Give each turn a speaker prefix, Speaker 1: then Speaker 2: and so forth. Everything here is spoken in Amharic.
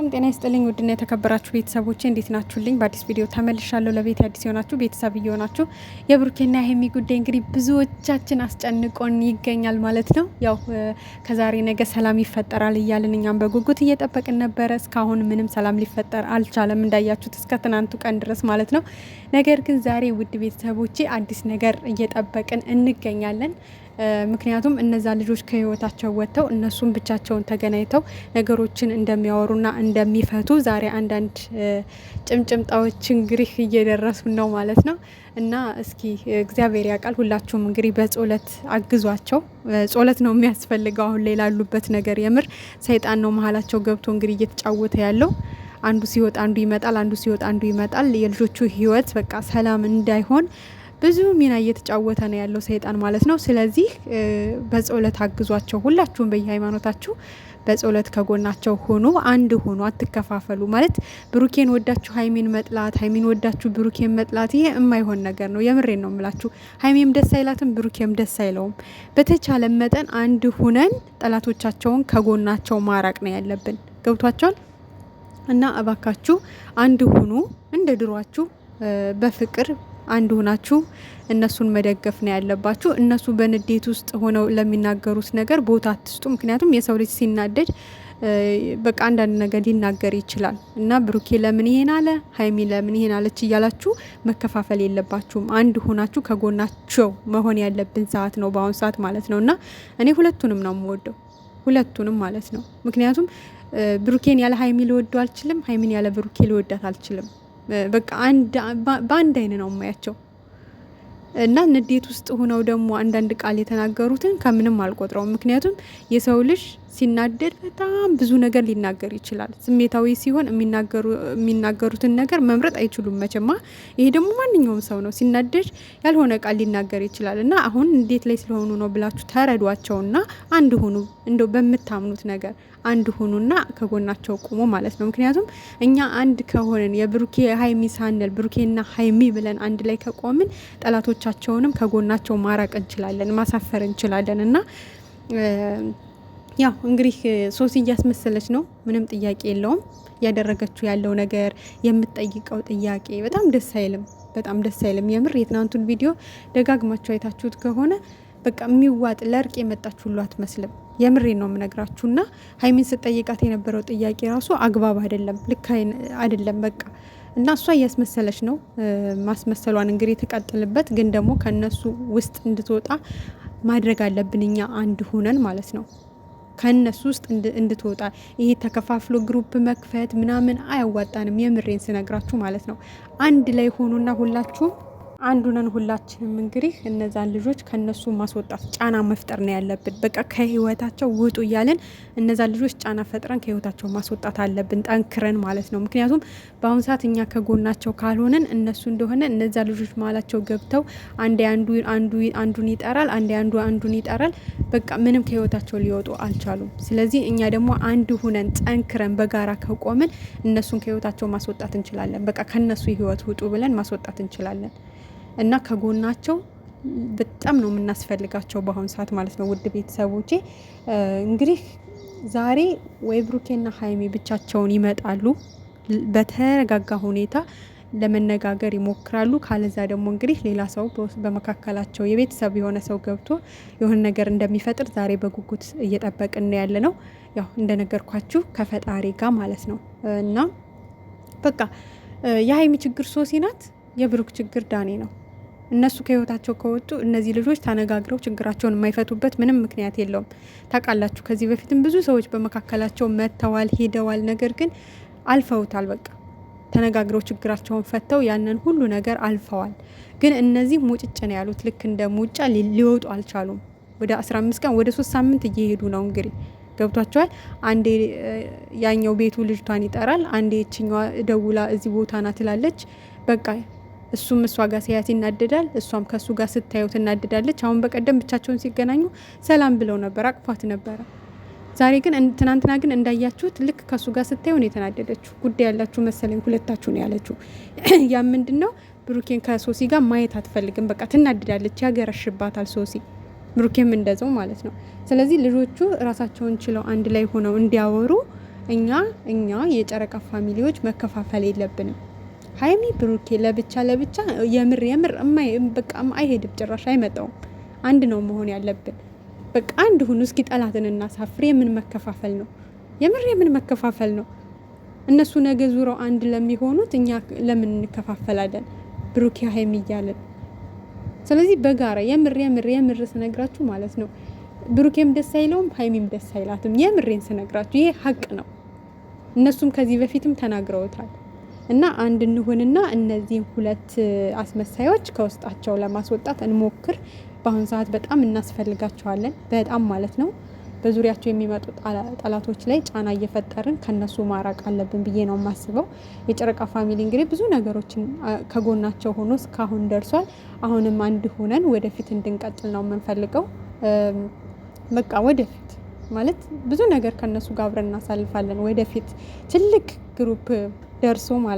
Speaker 1: ሰላም ጤና ይስጥልኝ ውድና የተከበራችሁ ቤተሰቦቼ እንዴት ናችሁልኝ? በአዲስ ቪዲዮ ተመልሻለሁ። ለቤት አዲስ የሆናችሁ ቤተሰብ እየሆናችሁ የብሩኬና ሀይሚ ጉዳይ እንግዲህ ብዙዎቻችን አስጨንቆን ይገኛል ማለት ነው። ያው ከዛሬ ነገ ሰላም ይፈጠራል እያልን እኛም በጉጉት እየጠበቅን ነበረ። እስካሁን ምንም ሰላም ሊፈጠር አልቻለም፣ እንዳያችሁት እስከ ትናንቱ ቀን ድረስ ማለት ነው። ነገር ግን ዛሬ ውድ ቤተሰቦቼ አዲስ ነገር እየጠበቅን እንገኛለን። ምክንያቱም እነዛ ልጆች ከህይወታቸው ወጥተው እነሱም ብቻቸውን ተገናኝተው ነገሮችን እንደሚያወሩና እንደሚፈቱ ዛሬ አንዳንድ ጭምጭምጣዎች እንግዲህ እየደረሱ ነው ማለት ነው። እና እስኪ እግዚአብሔር ያውቃል። ሁላችሁም እንግዲህ በጸሎት አግዟቸው። ጸሎት ነው የሚያስፈልገው አሁን ላይ ላሉበት ነገር። የምር ሰይጣን ነው መሀላቸው ገብቶ እንግዲህ እየተጫወተ ያለው። አንዱ ሲወጣ አንዱ ይመጣል፣ አንዱ ሲወጣ አንዱ ይመጣል። የልጆቹ ህይወት በቃ ሰላም እንዳይሆን ብዙ ሚና እየተጫወተ ነው ያለው ሰይጣን ማለት ነው። ስለዚህ በጸሎት አግዟቸው። ሁላችሁም በየሃይማኖታችሁ በጸሎት ከጎናቸው ሆኑ፣ አንድ ሆኑ፣ አትከፋፈሉ። ማለት ብሩኬን ወዳችሁ ሀይሚን መጥላት፣ ሀይሚን ወዳችሁ ብሩኬን መጥላት ይሄ የማይሆን ነገር ነው። የምሬን ነው የምላችሁ። ሀይሚም ደስ አይላትም፣ ብሩኬም ደስ አይለውም። በተቻለ መጠን አንድ ሁነን ጠላቶቻቸውን ከጎናቸው ማራቅ ነው ያለብን። ገብቷቸዋል። እና እባካችሁ አንድ ሁኑ፣ እንደ ድሯችሁ በፍቅር አንድ ሆናችሁ እነሱን መደገፍ ነው ያለባችሁ። እነሱ በንዴት ውስጥ ሆነው ለሚናገሩት ነገር ቦታ አትስጡ። ምክንያቱም የሰው ልጅ ሲናደድ በቃ አንዳንድ ነገር ሊናገር ይችላል። እና ብሩኬ ለምን ይሄን አለ፣ ሀይሚ ለምን ይሄን አለች እያላችሁ መከፋፈል የለባችሁም። አንድ ሆናችሁ ከጎናቸው መሆን ያለብን ሰዓት ነው በአሁኑ ሰዓት ማለት ነው። እና እኔ ሁለቱንም ነው የምወደው፣ ሁለቱንም ማለት ነው። ምክንያቱም ብሩኬን ያለ ሀይሚ ልወደው አልችልም፣ ሀይሚን ያለ ብሩኬ ልወዳት አልችልም። በቃ በአንድ አይን ነው የማያቸው። እና ንዴት ውስጥ ሆነው ደግሞ አንዳንድ ቃል የተናገሩትን ከምንም አልቆጥረውም። ምክንያቱም የሰው ልጅ ሲናደድ በጣም ብዙ ነገር ሊናገር ይችላል። ስሜታዊ ሲሆን የሚናገሩትን ነገር መምረጥ አይችሉም መቼማ። ይሄ ደግሞ ማንኛውም ሰው ነው ሲናደድ ያልሆነ ቃል ሊናገር ይችላል። እና አሁን እንዴት ላይ ስለሆኑ ነው ብላችሁ ተረዷቸውና አንድ ሁኑ። እንደው በምታምኑት ነገር አንድ ሁኑና ከጎናቸው ቁሙ ማለት ነው። ምክንያቱም እኛ አንድ ከሆንን የብሩኬ ሀይሚ ሳንል ብሩኬና ሀይሚ ብለን አንድ ላይ ከቆምን ጠላቶቻቸውንም ከጎናቸው ማራቅ እንችላለን፣ ማሳፈር እንችላለን። እና ያው እንግዲህ ሶሲ እያስመሰለች ነው፣ ምንም ጥያቄ የለውም። ያደረገችው ያለው ነገር የምትጠይቀው ጥያቄ በጣም ደስ አይልም፣ በጣም ደስ አይልም። የምር የትናንቱን ቪዲዮ ደጋግማችሁ አይታችሁት ከሆነ በቃ የሚዋጥ ለእርቅ የመጣች ሁሉ አትመስልም። የምሬ ነው የምነግራችሁና ሀይሚን ስጠይቃት የነበረው ጥያቄ ራሱ አግባብ አይደለም፣ ልክ አይደለም በቃ። እና እሷ እያስመሰለች ነው። ማስመሰሏን እንግዲህ የተቀጥልበት፣ ግን ደግሞ ከነሱ ውስጥ እንድትወጣ ማድረግ አለብን እኛ አንድ ሁነን ማለት ነው። ከነሱ ውስጥ እንድትወጣ ይሄ ተከፋፍሎ ግሩፕ መክፈት ምናምን አያዋጣንም። የምሬን ስነግራችሁ ማለት ነው። አንድ ላይ ሆኑና ሁላችሁም አንዱ ነን። ሁላችንም እንግዲህ እነዛን ልጆች ከነሱ ማስወጣት ጫና መፍጠር ነው ያለብን። በቃ ከህይወታቸው ውጡ እያለን እነዛን ልጆች ጫና ፈጥረን ከህይወታቸው ማስወጣት አለብን፣ ጠንክረን ማለት ነው። ምክንያቱም በአሁኑ ሰዓት እኛ ከጎናቸው ካልሆነን እነሱ እንደሆነ እነዛ ልጆች ማላቸው ገብተው አንዴ አንዱን ይጠራል፣ አንዴ አንዱን ይጠራል። በቃ ምንም ከህይወታቸው ሊወጡ አልቻሉም። ስለዚህ እኛ ደግሞ አንድ ሁነን ጠንክረን በጋራ ከቆምን እነሱን ከህይወታቸው ማስወጣት እንችላለን። በቃ ከነሱ ህይወት ውጡ ብለን ማስወጣት እንችላለን። እና ከጎናቸው በጣም ነው የምናስፈልጋቸው በአሁኑ ሰዓት ማለት ነው። ውድ ቤተሰቦቼ እንግዲህ ዛሬ ወይ ብሩኬና ሀይሚ ብቻቸውን ይመጣሉ፣ በተረጋጋ ሁኔታ ለመነጋገር ይሞክራሉ። ካለዛ ደግሞ እንግዲህ ሌላ ሰው በመካከላቸው የቤተሰብ የሆነ ሰው ገብቶ የሆነ ነገር እንደሚፈጥር ዛሬ በጉጉት እየጠበቅን ያለ ነው። ያው እንደነገርኳችሁ ከፈጣሪ ጋር ማለት ነው። እና በቃ የሀይሚ ችግር ሶሲ ናት፣ የብሩክ ችግር ዳኔ ነው። እነሱ ከህይወታቸው ከወጡ እነዚህ ልጆች ተነጋግረው ችግራቸውን የማይፈቱበት ምንም ምክንያት የለውም። ታውቃላችሁ፣ ከዚህ በፊትም ብዙ ሰዎች በመካከላቸው መጥተዋል፣ ሄደዋል። ነገር ግን አልፈውታል። በቃ ተነጋግረው ችግራቸውን ፈተው ያንን ሁሉ ነገር አልፈዋል። ግን እነዚህ ሙጭጭ ነው ያሉት። ልክ እንደ ሙጫ ሊወጡ አልቻሉም። ወደ 15 ቀን ወደ 3 ሳምንት እየሄዱ ነው እንግዲህ ገብቷቸዋል። አንዴ ያኛው ቤቱ ልጅቷን ይጠራል፣ አንዴ እችኛዋ ደውላ እዚህ ቦታ ና ትላለች። በቃ እሱም እሷ ጋር ሲያት ይናደዳል፣ እሷም ከሱ ጋር ስታየው ትናደዳለች። አሁን በቀደም ብቻቸውን ሲገናኙ ሰላም ብለው ነበር፣ አቅፏት ነበረ። ዛሬ ግን ትናንትና ግን እንዳያችሁት ልክ ከሱ ጋር ስታየው ነው የተናደደችው። ጉዳይ ያላችሁ መሰለኝ ሁለታችሁ ነው ያለችው። ያ ምንድነው ብሩኬን ከሶሲ ጋር ማየት አትፈልግም። በቃ ትናደዳለች፣ ያገረሽባታል ሶሲ። ብሩኬም እንደዛው ማለት ነው። ስለዚህ ልጆቹ ራሳቸውን ችለው አንድ ላይ ሆነው እንዲያወሩ እኛ የጨረቃ ፋሚሊዎች መከፋፈል የለብንም። ሀይሚ ብሩኬ ለብቻ የምር በቃ አይሄድም፣ ጭራሽ አይመጣውም። አንድ ነው መሆን ያለብን። በቃ አንድ ሁኑ እስኪ። ጠላትን እናሳፍር። የምን መከፋፈል ነው? የምን መከፋፈል ነው? እነሱ ነገ ዙረው አንድ ለሚሆኑት እኛ ለምን እንከፋፈላለን? ብሩኬ ሀይሚ እያለን። ስለዚህ በጋራ የምር ስነግራችሁ ማለት ነው ብሩኬም ደስ አይለውም፣ ሀይሚም ደስ አይላትም። የምሬን ስነግራችሁ ይሄ ሀቅ ነው። እነሱም ከዚህ በፊትም ተናግረውታል። እና አንድ እንሁንና እነዚህን ሁለት አስመሳዮች ከውስጣቸው ለማስወጣት እንሞክር። በአሁኑ ሰዓት በጣም እናስፈልጋቸዋለን፣ በጣም ማለት ነው። በዙሪያቸው የሚመጡ ጠላቶች ላይ ጫና እየፈጠርን ከነሱ ማራቅ አለብን ብዬ ነው የማስበው። የጨረቃ ፋሚሊ እንግዲህ ብዙ ነገሮችን ከጎናቸው ሆኖ እስካሁን ደርሷል። አሁንም አንድ ሆነን ወደፊት እንድንቀጥል ነው የምንፈልገው። በቃ ወደፊት ማለት ብዙ ነገር ከነሱ ጋር አብረን እናሳልፋለን። ወደፊት ትልቅ ግሩፕ ደርሶ ማለት